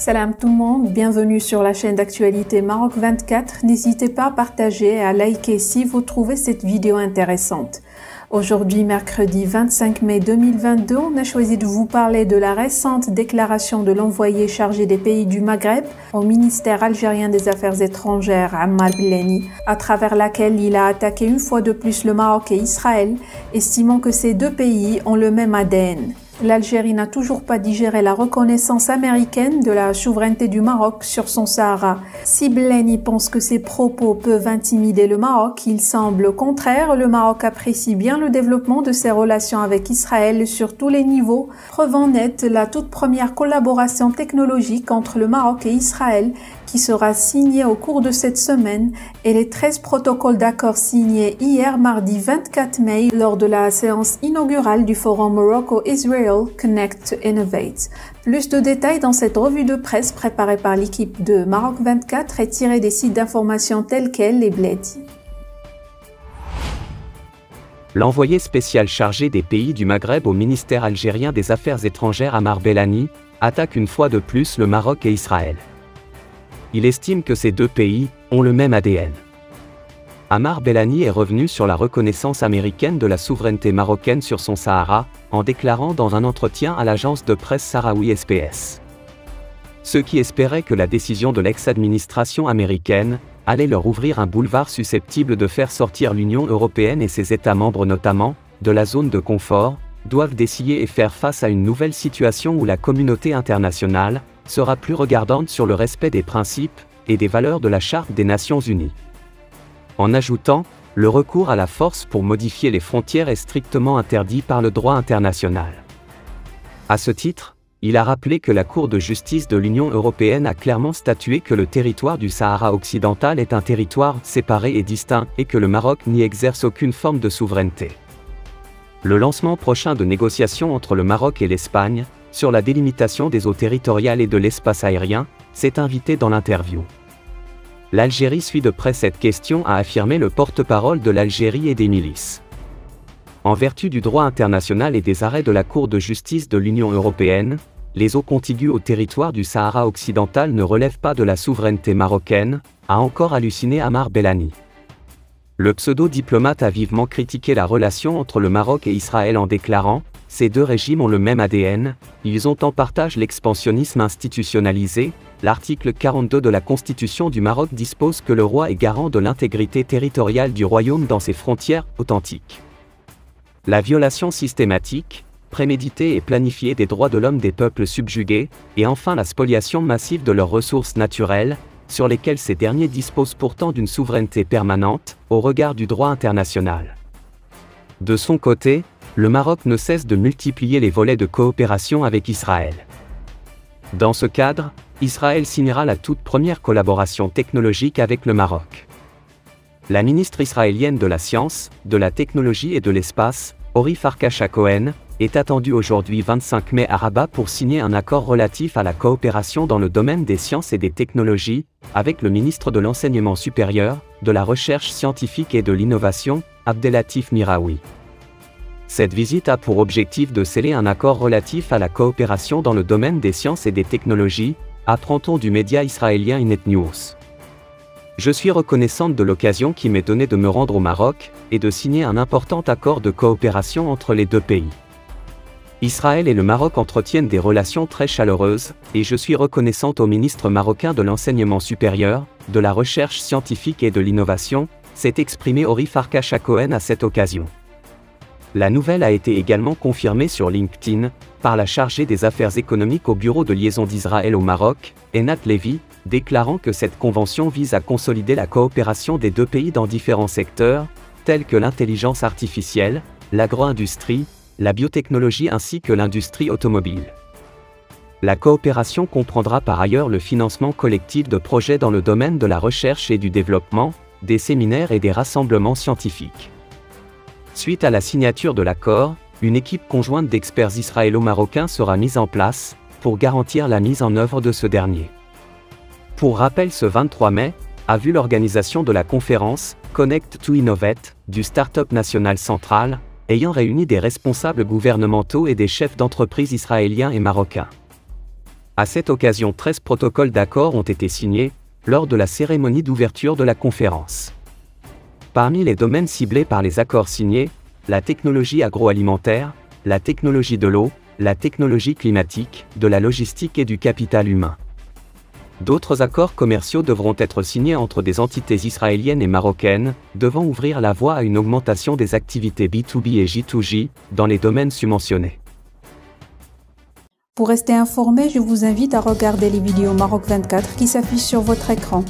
Salam tout le monde, bienvenue sur la chaîne d'actualité Maroc 24. N'hésitez pas à partager et à liker si vous trouvez cette vidéo intéressante. Aujourd'hui, mercredi 25 mai 2022, on a choisi de vous parler de la récente déclaration de l'envoyé chargé des pays du Maghreb au ministère algérien des Affaires étrangères, Ammar Belani, à travers laquelle il a attaqué une fois de plus le Maroc et Israël, estimant que ces deux pays ont le même ADN. L'Algérie n'a toujours pas digéré la reconnaissance américaine de la souveraineté du Maroc sur son Sahara. Si Belani pense que ses propos peuvent intimider le Maroc, il semble au contraire, le Maroc apprécie bien le développement de ses relations avec Israël sur tous les niveaux, preuve en est la toute première collaboration technologique entre le Maroc et Israël qui sera signée au cours de cette semaine et les 13 protocoles d'accord signés hier mardi 24 mai lors de la séance inaugurale du forum Morocco-Israel Connect to Innovate. Plus de détails dans cette revue de presse préparée par l'équipe de Maroc 24 et tirée des sites d'information tels quels les Bledi. L'envoyé spécial chargé des pays du Maghreb au ministère algérien des Affaires étrangères Ammar Belani attaque une fois de plus le Maroc et Israël. Il estime que ces deux pays ont le même ADN. Ammar Belani est revenu sur la reconnaissance américaine de la souveraineté marocaine sur son Sahara, en déclarant dans un entretien à l'agence de presse sahraoui SPS. Ceux qui espéraient que la décision de l'ex-administration américaine allait leur ouvrir un boulevard susceptible de faire sortir l'Union européenne et ses États membres notamment, de la zone de confort, doivent décider et faire face à une nouvelle situation où la communauté internationale sera plus regardante sur le respect des principes et des valeurs de la Charte des Nations Unies. En ajoutant, le recours à la force pour modifier les frontières est strictement interdit par le droit international. À ce titre, il a rappelé que la Cour de justice de l'Union européenne a clairement statué que le territoire du Sahara occidental est un territoire séparé et distinct et que le Maroc n'y exerce aucune forme de souveraineté. Le lancement prochain de négociations entre le Maroc et l'Espagne, sur la délimitation des eaux territoriales et de l'espace aérien, s'est invité dans l'interview. L'Algérie suit de près cette question, a affirmé le porte-parole de l'Algérie et des milices. En vertu du droit international et des arrêts de la Cour de justice de l'Union européenne, les eaux contiguës au territoire du Sahara occidental ne relèvent pas de la souveraineté marocaine, a encore halluciné Ammar Belani. Le pseudo-diplomate a vivement critiqué la relation entre le Maroc et Israël en déclarant « Ces deux régimes ont le même ADN, ils ont en partage l'expansionnisme institutionnalisé. L'article 42 de la Constitution du Maroc dispose que le roi est garant de l'intégrité territoriale du royaume dans ses frontières authentiques. La violation systématique, préméditée et planifiée des droits de l'homme des peuples subjugués, et enfin la spoliation massive de leurs ressources naturelles, sur lesquelles ces derniers disposent pourtant d'une souveraineté permanente, au regard du droit international. De son côté, le Maroc ne cesse de multiplier les volets de coopération avec Israël. Dans ce cadre, Israël signera la toute première collaboration technologique avec le Maroc. La ministre israélienne de la Science, de la Technologie et de l'Espace, Ori Farkasha Cohen, est attendue aujourd'hui 25 mai à Rabat pour signer un accord relatif à la coopération dans le domaine des sciences et des technologies, avec le ministre de l'Enseignement supérieur, de la Recherche scientifique et de l'Innovation, Abdellatif Miraoui. Cette visite a pour objectif de sceller un accord relatif à la coopération dans le domaine des sciences et des technologies, apprend-on du média israélien Inet News. Je suis reconnaissante de l'occasion qui m'est donnée de me rendre au Maroc et de signer un important accord de coopération entre les deux pays. Israël et le Maroc entretiennent des relations très chaleureuses, et je suis reconnaissante au ministre marocain de l'Enseignement supérieur, de la Recherche scientifique et de l'Innovation, s'est exprimé Ori Farkasha Cohen à cette occasion. La nouvelle a été également confirmée sur LinkedIn, par la chargée des affaires économiques au bureau de liaison d'Israël au Maroc, Enat Levy, déclarant que cette convention vise à consolider la coopération des deux pays dans différents secteurs, tels que l'intelligence artificielle, l'agro-industrie, la biotechnologie ainsi que l'industrie automobile. La coopération comprendra par ailleurs le financement collectif de projets dans le domaine de la recherche et du développement, des séminaires et des rassemblements scientifiques. Suite à la signature de l'accord, une équipe conjointe d'experts israélo-marocains sera mise en place, pour garantir la mise en œuvre de ce dernier. Pour rappel, ce 23 mai, a vu l'organisation de la conférence « Connect to Innovate » du Startup National Central, ayant réuni des responsables gouvernementaux et des chefs d'entreprise israéliens et marocains. À cette occasion, 13 protocoles d'accord ont été signés, lors de la cérémonie d'ouverture de la conférence. Parmi les domaines ciblés par les accords signés, la technologie agroalimentaire, la technologie de l'eau, la technologie climatique, de la logistique et du capital humain. D'autres accords commerciaux devront être signés entre des entités israéliennes et marocaines, devant ouvrir la voie à une augmentation des activités B2B et J2J, dans les domaines submentionnés. Pour rester informé, je vous invite à regarder les vidéos Maroc 24 qui s'affichent sur votre écran.